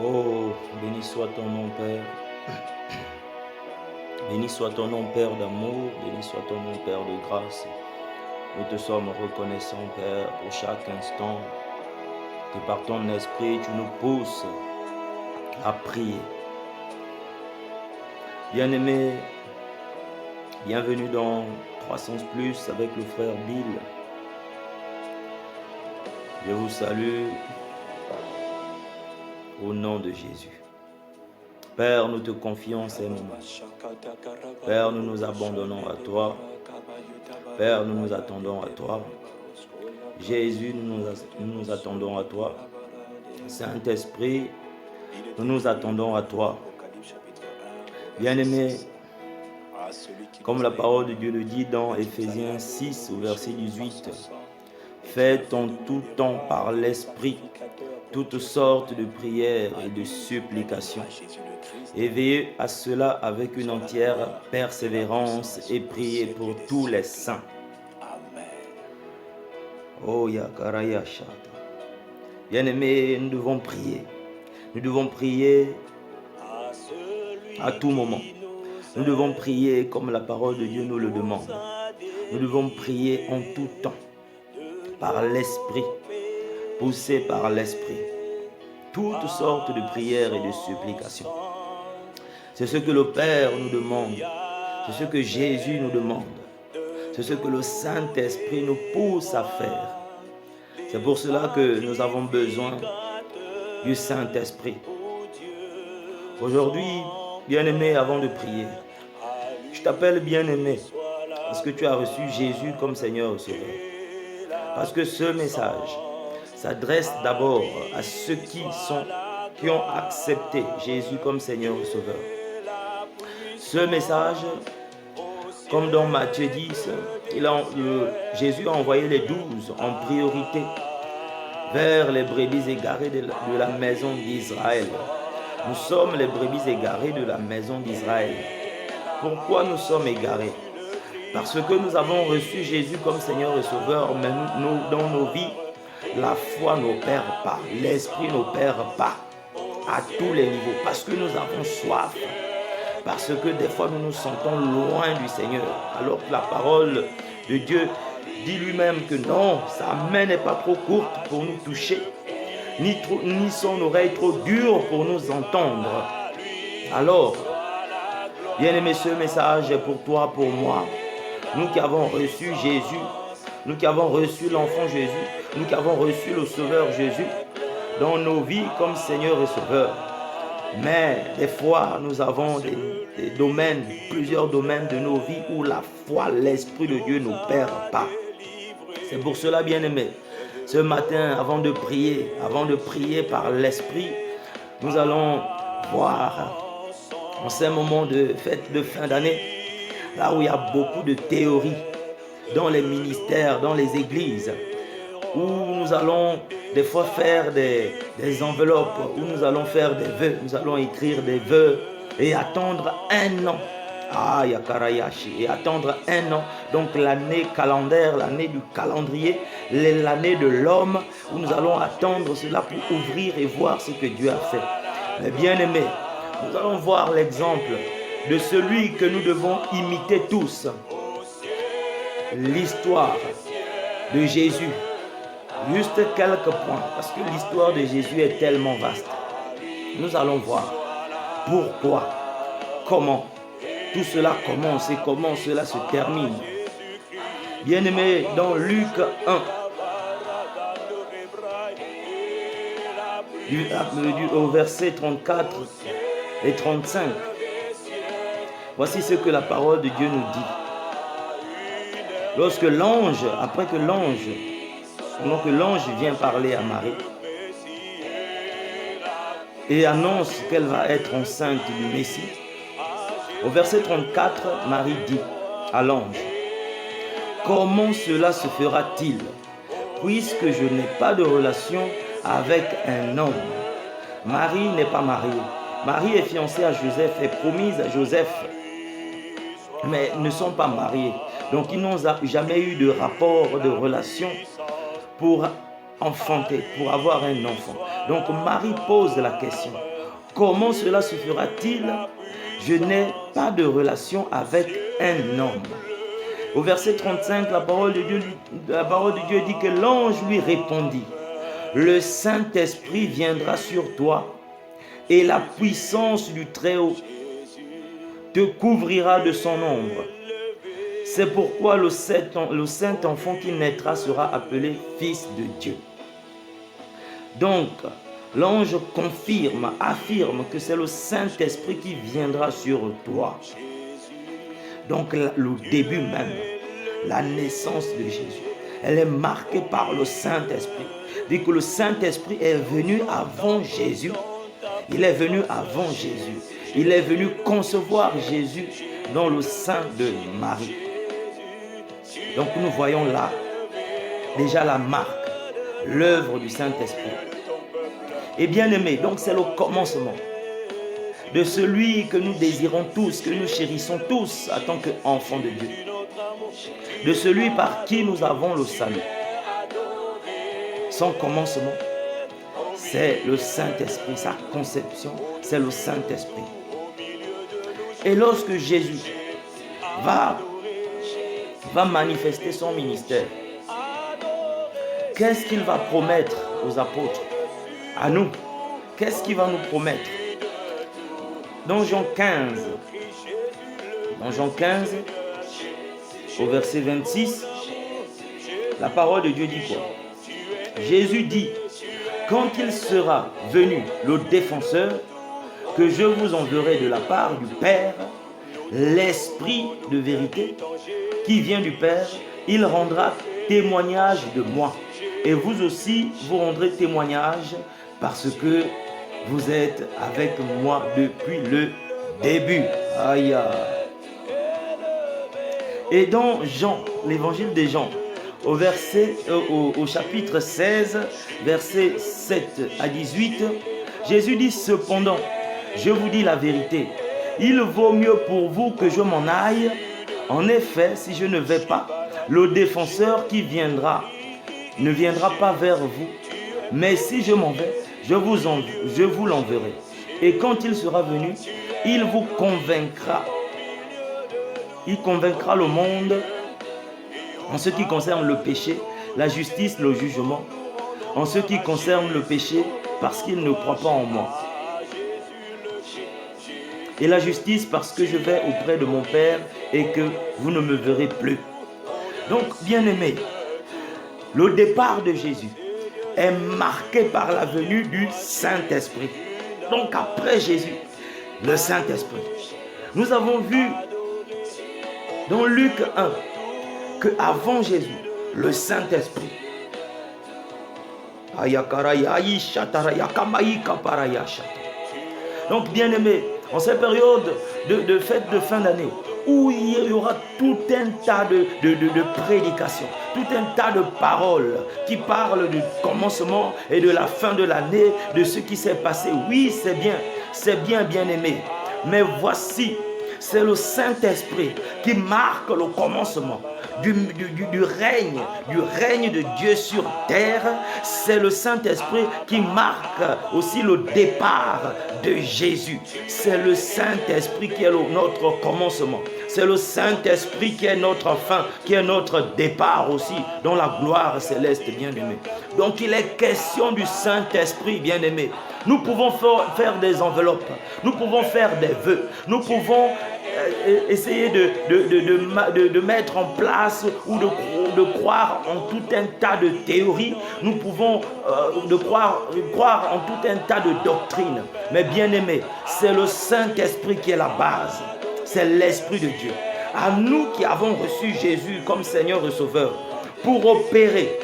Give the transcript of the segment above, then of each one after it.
Oh, béni soit ton nom, Père. Béni soit ton nom, Père d'amour. Béni soit ton nom, Père de grâce. Nous te sommes reconnaissants, Père, pour chaque instant que par ton esprit, tu nous pousses à prier. Bien-aimés, bienvenue dans 300 plus avec le frère Bill. Je vous salue au nom de Jésus. Père, nous te confions ces moments. Père, nous nous abandonnons à toi. Père, nous nous attendons à toi. Jésus, nous nous attendons à toi. Saint-Esprit, nous nous attendons à toi. Bien-aimés, comme la parole de Dieu le dit dans Éphésiens 6 au verset 18, faites en tout temps par l'Esprit toutes sortes de prières et de supplications. Et veillez à cela avec une entière persévérance et priez pour tous les saints. Oh Yakaraya Shata. Bien-aimés, nous devons prier. Nous devons prier à tout moment. Nous devons prier comme la parole de Dieu nous le demande. Nous devons prier en tout temps, par l'Esprit, poussés par l'Esprit. Toutes sortes de prières et de supplications. C'est ce que le Père nous demande. C'est ce que Jésus nous demande. C'est ce que le Saint-Esprit nous pousse à faire. C'est pour cela que nous avons besoin du Saint-Esprit. Aujourd'hui, bien-aimé, avant de prier, je t'appelle bien-aimé parce que tu as reçu Jésus comme Seigneur et Sauveur. Parce que ce message s'adresse d'abord à ceux qui ont accepté Jésus comme Seigneur et Sauveur. Ce message, comme dans Matthieu 10, Jésus a envoyé les 12 en priorité vers les brebis égarées de la maison d'Israël. Nous sommes les brebis égarées de la maison d'Israël. Pourquoi nous sommes égarés? Parce que nous avons reçu Jésus comme Seigneur et Sauveur, mais dans nos vies, la foi n'opère pas, l'esprit n'opère pas à tous les niveaux, parce que nous avons soif, parce que des fois nous nous sentons loin du Seigneur, alors que la parole de Dieu dit lui-même que non, sa main n'est pas trop courte pour nous toucher, ni son oreille trop dure pour nous entendre. Alors, bien-aimé, ce message est pour toi, pour moi, nous qui avons reçu Jésus, nous qui avons reçu l'enfant Jésus, nous qui avons reçu le Sauveur Jésus dans nos vies comme Seigneur et Sauveur. Mais des fois, nous avons des domaines, plusieurs domaines de nos vies où la foi, l'Esprit de Dieu n'opère pas. C'est pour cela, bien-aimés, ce matin, avant de prier par l'Esprit, nous allons voir en ces moments de fête de fin d'année, là où il y a beaucoup de théories dans les ministères, dans les églises, où nous allons des fois faire des enveloppes, où nous allons faire des vœux, nous allons écrire des vœux et attendre un an. Ah, Yakarayashi, et attendre un an, donc l'année calendaire, l'année du calendrier, l'année de l'homme, où nous allons attendre cela pour ouvrir et voir ce que Dieu a fait. Mais bien aimés, nous allons voir l'exemple de celui que nous devons imiter tous. L'histoire de Jésus. Juste quelques points, parce que l'histoire de Jésus est tellement vaste. Nous allons voir pourquoi, comment tout cela commence et comment cela se termine. Bien-aimés, dans Luc 1, au verset 34 et 35, voici ce que la parole de Dieu nous dit. Lorsque l'ange, après que l'ange vient parler à Marie et annonce qu'elle va être enceinte du Messie, au verset 34, Marie dit à l'ange, « Comment cela se fera-t-il, puisque je n'ai pas de relation avec un homme ?» Marie n'est pas mariée. Marie est fiancée à Joseph, est promise à Joseph, mais ne sont pas mariés. Donc ils n'ont jamais eu de rapport, de relation pour enfanter, pour avoir un enfant. Donc Marie pose la question, comment cela se fera-t-il? Je n'ai pas de relation avec un homme. Au verset 35, la parole de Dieu dit que l'ange lui répondit, le Saint-Esprit viendra sur toi et la puissance du Très-Haut te couvrira de son ombre. C'est pourquoi le saint enfant qui naîtra sera appelé Fils de Dieu. Donc, l'ange affirme que c'est le Saint-Esprit qui viendra sur toi. Donc, le début même, la naissance de Jésus, elle est marquée par le Saint-Esprit. Dès que le Saint-Esprit est venu avant Jésus, il est venu avant Jésus. Il est venu concevoir Jésus dans le sein de Marie. Donc nous voyons là déjà la marque, l'œuvre du Saint-Esprit. Et bien aimé, donc c'est le commencement de celui que nous désirons tous, que nous chérissons tous en tant qu'enfants de Dieu. De celui par qui nous avons le salut. Son commencement, c'est le Saint-Esprit. Sa conception, c'est le Saint-Esprit. Et lorsque Jésus va manifester son ministère, qu'est-ce qu'il va promettre aux apôtres, à nous? Qu'est-ce qu'il va nous promettre? Dans Jean 15, au verset 26, la parole de Dieu dit quoi? Jésus dit, quand il sera venu le défenseur, que je vous enverrai de la part du Père, l'Esprit de vérité qui vient du Père, il rendra témoignage de moi. Et vous aussi, vous rendrez témoignage parce que vous êtes avec moi depuis le début. Aïe. Et dans Jean, l'évangile de Jean, au chapitre 16, versets 7 à 18, Jésus dit cependant, je vous dis la vérité, il vaut mieux pour vous que je m'en aille. En effet, si je ne vais pas, le défenseur qui viendra ne viendra pas vers vous. Mais si je m'en vais, je vous l'enverrai. Et quand il sera venu, il vous convaincra. Il convaincra le monde en ce qui concerne le péché, la justice, le jugement. En ce qui concerne le péché, parce qu'il ne croit pas en moi. Et la justice, parce que je vais auprès de mon Père et que vous ne me verrez plus. Donc, bien-aimés, le départ de Jésus est marqué par la venue du Saint-Esprit. Donc, après Jésus, le Saint-Esprit. Nous avons vu dans Luc 1 que avant Jésus, le Saint-Esprit. Donc, bien-aimés, en cette période de fête de fin d'année, où il y aura tout un tas de prédications, tout un tas de paroles qui parlent du commencement et de la fin de l'année, de ce qui s'est passé. Oui, c'est bien, bien-aimé. Mais voici, c'est le Saint-Esprit qui marque le commencement du règne de Dieu sur terre. C'est le Saint-Esprit qui marque aussi le départ de Jésus. C'est le Saint-Esprit qui est notre commencement. C'est le Saint-Esprit qui est notre fin, qui est notre départ aussi dans la gloire céleste, bien-aimé. Donc il est question du Saint-Esprit, bien-aimé. Nous pouvons faire des enveloppes, nous pouvons faire des vœux, nous pouvons essayer de mettre en place ou de croire en tout un tas de théories. Nous pouvons croire en tout un tas de doctrines. Mais bien aimé, c'est le Saint-Esprit qui est la base. C'est l'Esprit de Dieu. À nous qui avons reçu Jésus comme Seigneur et Sauveur, pour opérer,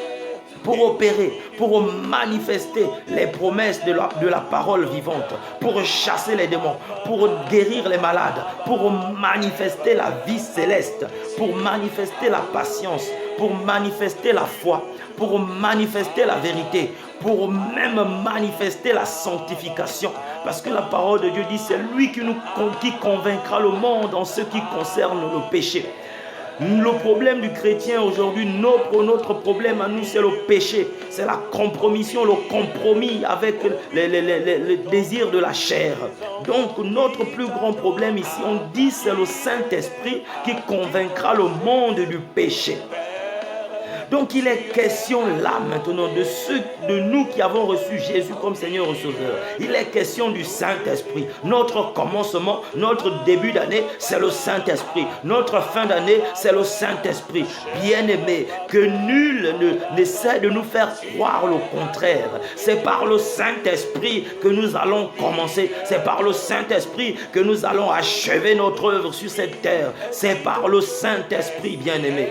pour manifester les promesses de la parole vivante, pour chasser les démons, pour guérir les malades, pour manifester la vie céleste, pour manifester la patience, pour manifester la foi, pour manifester la vérité, pour même manifester la sanctification. Parce que la parole de Dieu dit, c'est lui qui convaincra le monde en ce qui concerne le péché. Le problème du chrétien aujourd'hui, notre problème à nous, c'est le péché. C'est la compromission, le compromis avec le désir de la chair. Donc, notre plus grand problème ici, on dit, c'est le Saint-Esprit qui convaincra le monde du péché. Donc il est question là maintenant de ceux de nous qui avons reçu Jésus comme Seigneur et Sauveur. Il est question du Saint-Esprit. Notre commencement, notre début d'année, c'est le Saint-Esprit. Notre fin d'année, c'est le Saint-Esprit. Bien-aimé, que nul n'essaie de nous faire croire le contraire. C'est par le Saint-Esprit que nous allons commencer. C'est par le Saint-Esprit que nous allons achever notre œuvre sur cette terre. C'est par le Saint-Esprit, bien-aimé.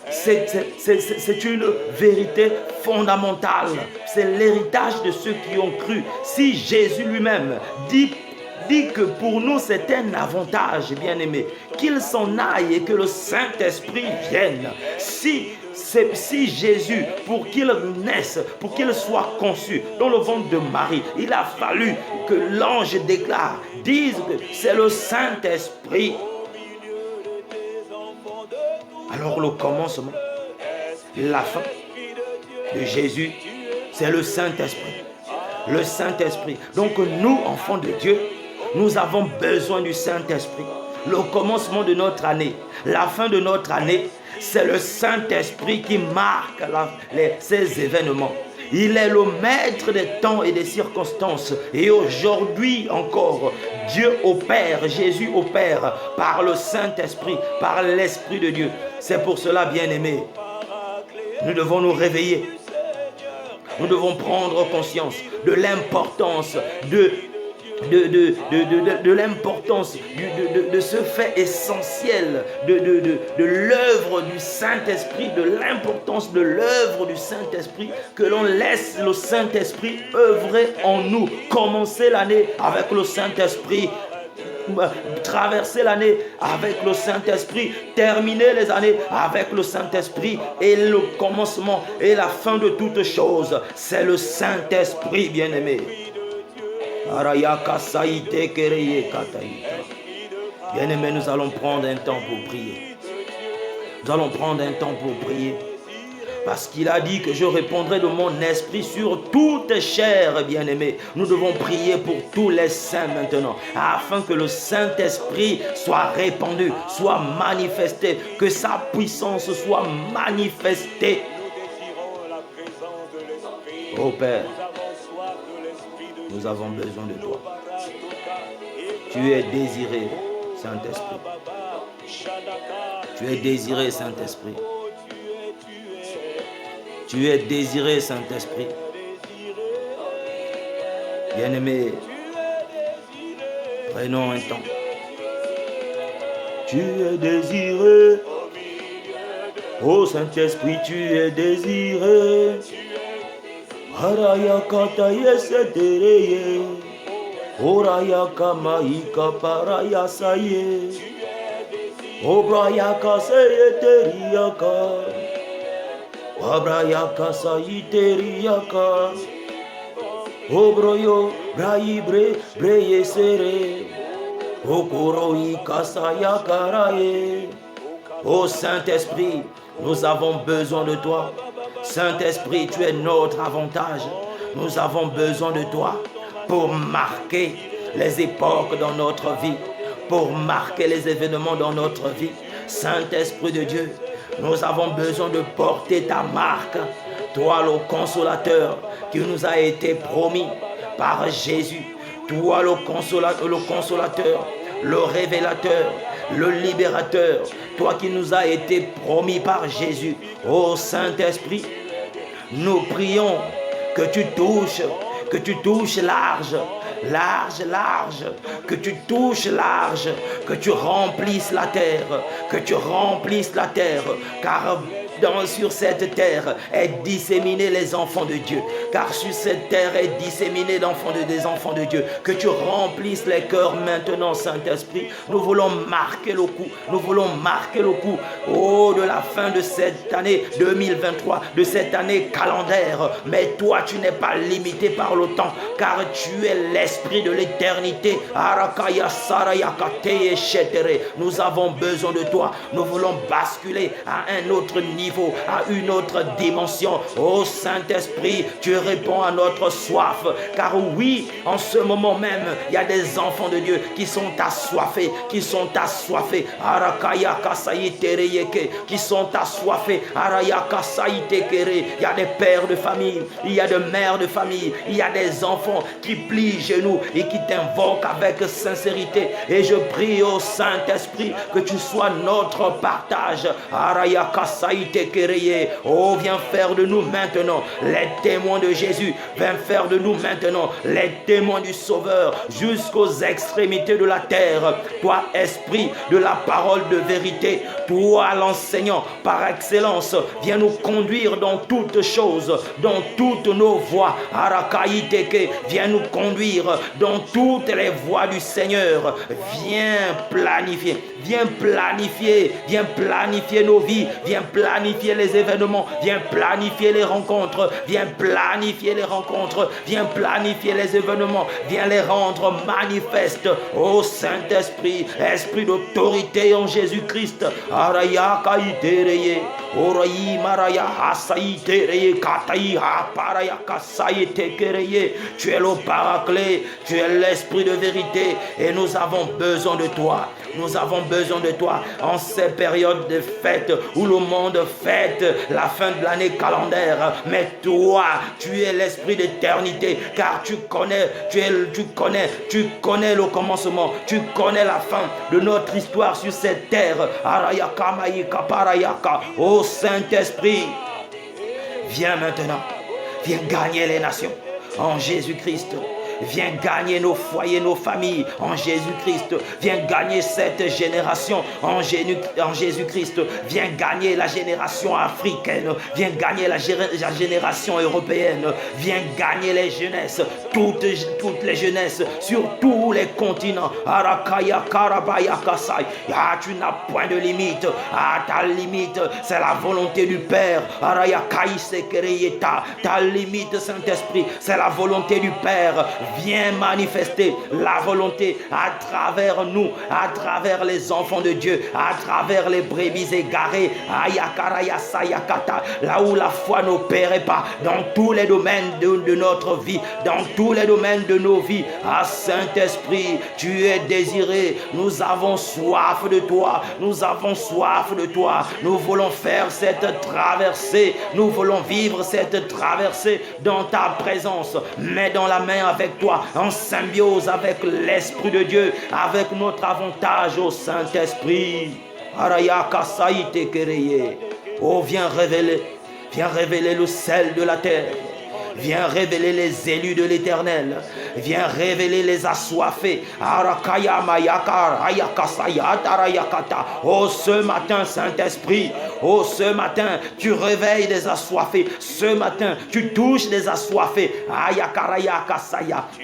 C'est une vérité fondamentale. C'est l'héritage de ceux qui ont cru. Si Jésus lui-même dit que pour nous c'est un avantage, bien-aimé, qu'il s'en aille et que le Saint-Esprit vienne. Si Jésus, pour qu'il naisse, pour qu'il soit conçu dans le ventre de Marie, il a fallu que l'ange déclare, dise que c'est le Saint-Esprit. Alors le commencement, la fin de Jésus, c'est le Saint-Esprit. Le Saint-Esprit. Donc nous, enfants de Dieu, nous avons besoin du Saint-Esprit. Le commencement de notre année, la fin de notre année, c'est le Saint-Esprit qui marque ces événements. Il est le maître des temps et des circonstances. Et aujourd'hui encore, Dieu opère, Jésus opère par le Saint-Esprit, par l'Esprit de Dieu. C'est pour cela, bien-aimés, nous devons nous réveiller. Nous devons prendre conscience de l'importance de l'importance de ce fait essentiel de l'œuvre du Saint-Esprit, de l'importance de l'œuvre du Saint-Esprit, que l'on laisse le Saint-Esprit œuvrer en nous. Commencer l'année avec le Saint-Esprit, traverser l'année avec le Saint-Esprit, terminer les années avec le Saint-Esprit, et le commencement et la fin de toutes choses, c'est le Saint-Esprit, bien-aimé. Bien-aimés, nous allons prendre un temps pour prier. Nous allons prendre un temps pour prier. Parce qu'il a dit que je répondrai de mon esprit sur toute chair, bien-aimés. Nous devons prier pour tous les saints maintenant, afin que le Saint-Esprit soit répandu, soit manifesté, que sa puissance soit manifestée. Oh Père, nous avons besoin de toi. Tu es désiré, Saint-Esprit. Tu es désiré, Saint-Esprit. Tu es désiré, Saint-Esprit. Bien-aimé, prenons un temps. Tu es désiré. Oh Saint-Esprit, tu es désiré. Haraya kataye setereye. Oraya kamaika paraya saye. Obraya kaseye teriyaka. Abrayaka sayiteriaka. Obroyo braibre breye sere. Okoroyi kasaya karaye. Oh Saint-Esprit, nous avons besoin de toi. Saint-Esprit, tu es notre avantage. Nous avons besoin de toi pour marquer les époques dans notre vie, pour marquer les événements dans notre vie. Saint-Esprit de Dieu, nous avons besoin de porter ta marque. Toi, le consolateur qui nous a été promis par Jésus. Toi, le consolateur, le révélateur, le libérateur. Toi qui nous a été promis par Jésus. Ô Saint-Esprit, nous prions que tu touches large. Large, que tu touches large, que tu remplisses la terre, car sur cette terre est disséminé les enfants de Dieu. Car sur cette terre est disséminé des enfants de Dieu. Que tu remplisses les cœurs maintenant, Saint-Esprit. Nous voulons marquer le coup. Nous voulons marquer le coup. Oh, de la fin de cette année 2023, de cette année calendaire. Mais toi, tu n'es pas limité par le temps, car tu es l'Esprit de l'éternité. Nous avons besoin de toi. Nous voulons basculer à un autre niveau, à une autre dimension. Oh Saint-Esprit, tu réponds à notre soif. Car oui, en ce moment même, il y a des enfants de Dieu qui sont assoiffés, qui sont assoiffés. Qui sont assoiffés. Il y a des pères de famille, il y a des mères de famille, il y a des enfants qui plient genoux et qui t'invoquent avec sincérité. Et je prie au Saint-Esprit que tu sois notre partage. Oh, viens faire de nous maintenant les témoins de Jésus. Viens faire de nous maintenant les témoins du Sauveur jusqu'aux extrémités de la terre. Toi, Esprit de la parole de vérité, toi, l'enseignant par excellence, viens nous conduire dans toutes choses, dans toutes nos voies. Viens nous conduire dans toutes les voies du Seigneur. Viens planifier. Viens planifier nos vies, viens planifier les événements, viens planifier les rencontres, viens planifier les événements, viens les rendre manifestes. Ô Saint-Esprit, Esprit d'autorité en Jésus-Christ, tu es le paraclet, tu es l'Esprit de vérité et nous avons besoin de toi. Nous avons besoin de toi en ces périodes de fête où le monde fête la fin de l'année calendaire. Mais toi, tu es l'Esprit d'éternité, car tu connais le commencement, tu connais la fin de notre histoire sur cette terre. Oh Saint-Esprit, viens maintenant, viens gagner les nations en Jésus-Christ. Viens gagner nos foyers, nos familles en Jésus-Christ. Viens gagner cette génération en Jésus-Christ. Viens gagner la génération africaine. Viens gagner la génération européenne. Viens gagner les jeunesses, toutes les jeunesses sur tous les continents. Tu n'as point de limite. Ta limite, c'est la volonté du Père. Ta limite, Saint-Esprit, c'est la volonté du Père. Viens manifester la volonté à travers nous, à travers les enfants de Dieu, à travers les brebis égarées, là où la foi n'opérait pas, dans tous les domaines de notre vie, dans tous les domaines de nos vies. Ah Saint-Esprit, tu es désiré, nous avons soif de toi, nous avons soif de toi, nous voulons faire cette traversée, nous voulons vivre cette traversée dans ta présence, mais dans la main avec toi, en symbiose avec l'Esprit de Dieu, avec notre avantage au Saint-Esprit. Oh, viens révéler le sel de la terre. Viens révéler les élus de l'Éternel. Viens révéler les assoiffés. Oh, ce matin, Saint-Esprit. Oh, ce matin, tu réveilles des assoiffés. Ce matin, tu touches des assoiffés.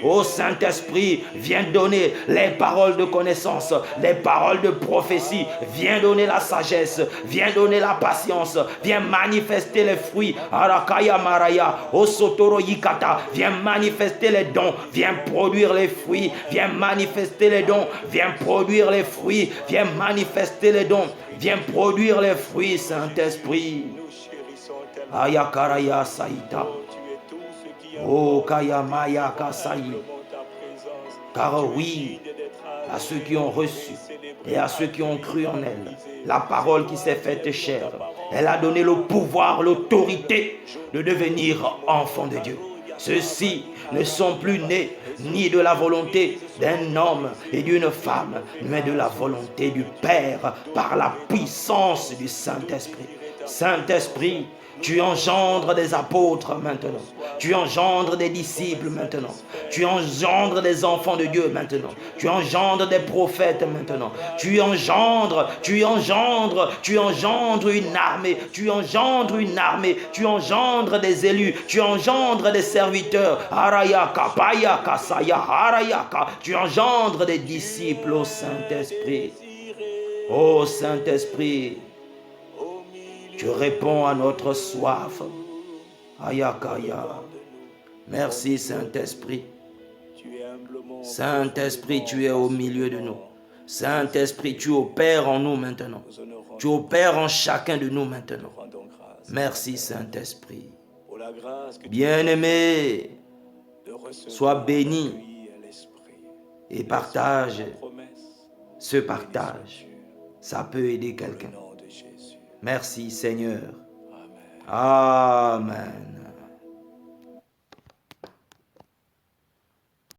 Oh, Saint-Esprit, viens donner les paroles de connaissance, les paroles de prophétie. Viens donner la sagesse. Viens donner la patience. Viens manifester les fruits. Oh, viens manifester les dons, viens produire les fruits, viens manifester les dons, viens produire les fruits, viens manifester les dons, viens produire les fruits, Saint-Esprit. Ayakaraya Saïta. Oh Kayamaya Kasaï. Car oui, à ceux qui ont reçu et à ceux qui ont cru en elle, la parole qui s'est faite chair, elle a donné le pouvoir, l'autorité de devenir enfants de Dieu. Ceux-ci ne sont plus nés ni de la volonté d'un homme et d'une femme, mais de la volonté du Père par la puissance du Saint-Esprit. Saint-Esprit, Tu engendres des apôtres maintenant. Tu engendres des disciples maintenant. Tu engendres des enfants de Dieu maintenant. Tu engendres des prophètes maintenant. Tu engendres une armée. Tu engendres une armée. Tu engendres des élus. Tu engendres des serviteurs. Arayaka, Payaka, Saya, Arayaka. Tu engendres des disciples au Saint-Esprit. Ô Saint-Esprit, tu réponds à notre soif. Ayakaya. Merci Saint-Esprit. Saint-Esprit, tu es au milieu de nous. Saint-Esprit, tu opères en nous maintenant. Tu opères en chacun de nous maintenant. Merci Saint-Esprit. Bien-aimé, sois béni et partage ce partage. Ça peut aider quelqu'un. Merci Seigneur. Amen.